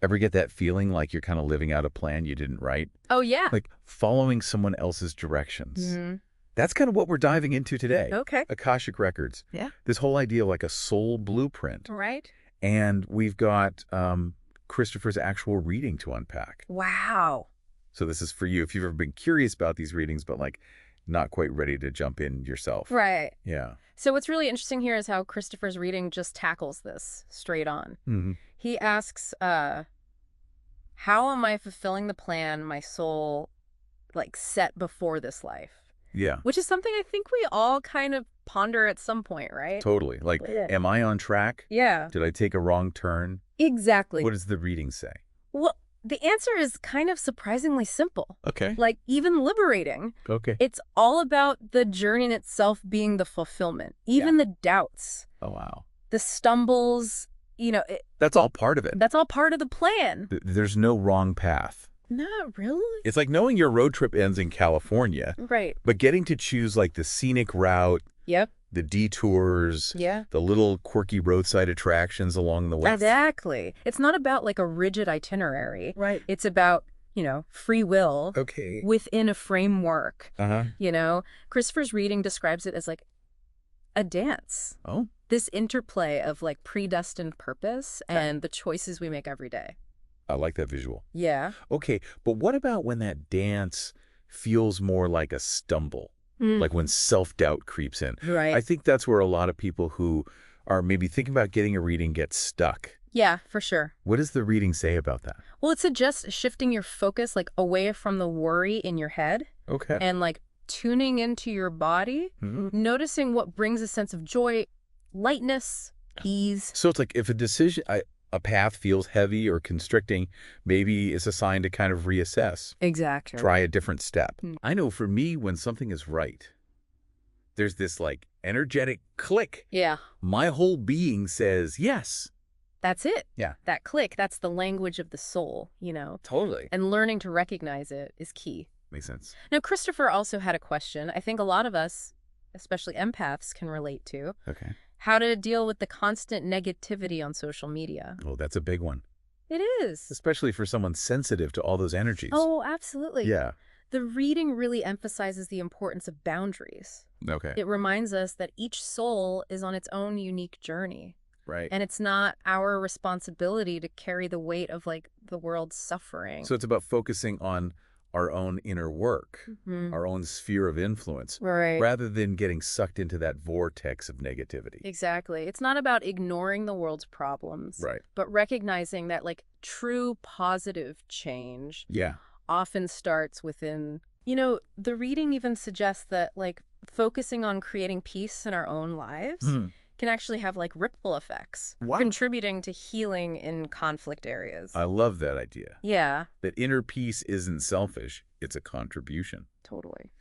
Ever get that feeling like you're kind of living out a plan you didn't write? Oh, yeah. Like following someone else's directions. Mm-hmm. That's kind of what we're diving into today. Okay. Akashic Records. Yeah. This whole idea of like a soul blueprint. Right. And we've got Christopher's actual reading to unpack. Wow. So this is for you if you've ever been curious about these readings, but like not quite ready to jump in yourself. Right. Yeah. So what's really interesting here is how Christopher's reading just tackles this straight on. Mm-hmm. He asks, how am I fulfilling the plan my soul set before this life? Yeah. Which is something I think we all kind of ponder at some point, right? Totally. Like, am I on track? Yeah. Did I take a wrong turn? Exactly. What does the reading say? Well, the answer is kind of surprisingly simple. Okay. Like, even liberating. Okay. It's all about the journey in itself being the fulfillment. Even the doubts. Oh, wow. The stumbles, That's all part of it. that's all part of the plan. There's no wrong path. Not really. It's like knowing your road trip ends in California, Right. but getting to choose like the scenic route, Yep. the detours, Yeah. the little quirky roadside attractions along the way. Exactly. It's not about like a rigid itinerary. Right. It's about, free will Okay. within a framework. Uh-huh. Christopher's reading describes it as like a dance. Oh. This interplay of like predestined purpose and the choices we make every day. I like that visual. Yeah. Okay, but what about when that dance feels more like a stumble? Like when self-doubt creeps in? Right. I think that's where a lot of people who are maybe thinking about getting a reading get stuck. Yeah, for sure. What does the reading say about that? Well, it suggests shifting your focus like away from the worry in your head Okay. and like tuning into your body, noticing what brings a sense of joy, lightness, ease. So it's like if a path feels heavy or constricting, maybe it's a sign to kind of reassess. Exactly. Try a different step. I know for me, when something is right, there's this like energetic click. Yeah. My whole being says yes. That's it. Yeah. That click, that's the language of the soul, Totally. And learning to recognize it is key. Makes sense. Now, Christopher also had a question I think a lot of us, especially empaths, can relate to. Okay. How to deal with the constant negativity on social media. Oh, that's a big one. It is. Especially for someone sensitive to all those energies. Oh, absolutely. Yeah. The reading really emphasizes the importance of boundaries. Okay. It reminds us that each soul is on its own unique journey. Right. And it's not our responsibility to carry the weight of the world's suffering. So it's about focusing on our own inner work, our own sphere of influence, Right. rather than getting sucked into that vortex of negativity. Exactly. It's not about ignoring the world's problems, Right. but recognizing that true positive change Yeah. often starts within, the reading even suggests that focusing on creating peace in our own lives can actually have ripple effects, Wow. contributing to healing in conflict areas. I love that idea. Yeah, That inner peace isn't selfish, it's a contribution. totally.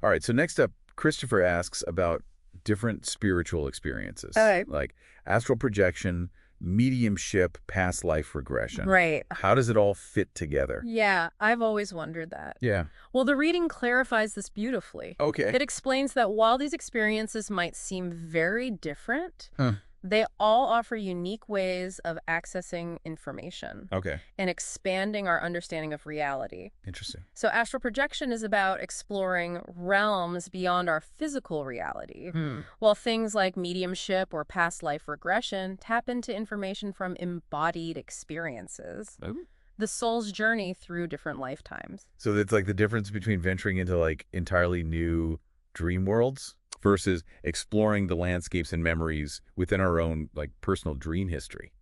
All right, so next up, Christopher asks about different spiritual experiences. All right. Like astral projection, mediumship, past life regression. Right. How does it all fit together? Yeah, I've always wondered that. Yeah. Well, the reading clarifies this beautifully. Okay. It explains that while these experiences might seem very different, Huh. they all offer unique ways of accessing information Okay. and expanding our understanding of reality. Interesting. So astral projection is about exploring realms beyond our physical reality, while things like mediumship or past life regression tap into information from embodied experiences. Oh. The soul's journey through different lifetimes. So it's like the difference between venturing into entirely new dream worlds versus exploring the landscapes and memories within our own personal dream history.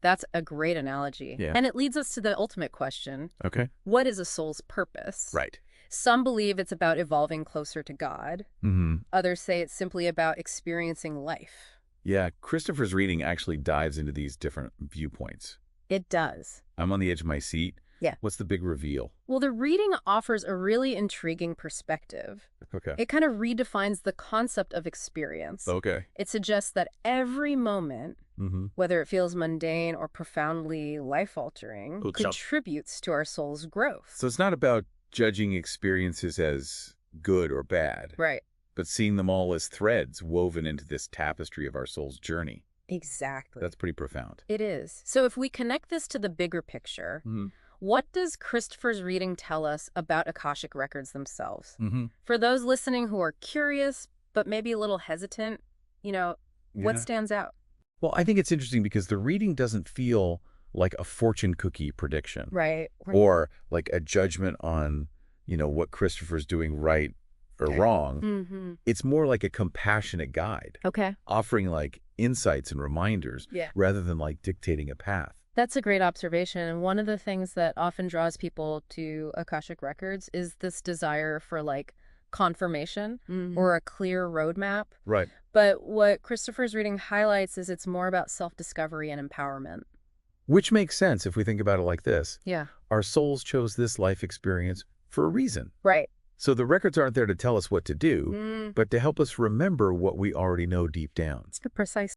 That's a great analogy. Yeah. And it leads us to the ultimate question. Okay. What is a soul's purpose? Right. Some believe it's about evolving closer to God. Mm-hmm. Others say it's simply about experiencing life. Yeah, Christopher's reading actually dives into these different viewpoints. It does. I'm on the edge of my seat. Yeah. What's the big reveal? Well, the reading offers a really intriguing perspective. Okay. It kind of redefines the concept of experience. Okay. It suggests that every moment, Mm-hmm. whether it feels mundane or profoundly life-altering, Good job. contributes to our soul's growth. So it's not about judging experiences as good or bad, Right. but seeing them all as threads woven into this tapestry of our soul's journey. Exactly. That's pretty profound. It is. So if we connect this to the bigger picture, what does Christopher's reading tell us about Akashic Records themselves? For those listening who are curious, but maybe a little hesitant, what stands out? Well, I think it's interesting because the reading doesn't feel like a fortune cookie prediction. Right. Or like a judgment on, what Christopher's doing right or wrong. It's more like a compassionate guide. Okay. Offering like insights and reminders rather than like dictating a path. That's a great observation. And one of the things that often draws people to Akashic Records is this desire for like confirmation or a clear roadmap. Right. But what Christopher's reading highlights is it's more about self-discovery and empowerment. Which makes sense if we think about it like this. Yeah. Our souls chose this life experience for a reason. Right. So the records aren't there to tell us what to do, but to help us remember what we already know deep down. It's precise.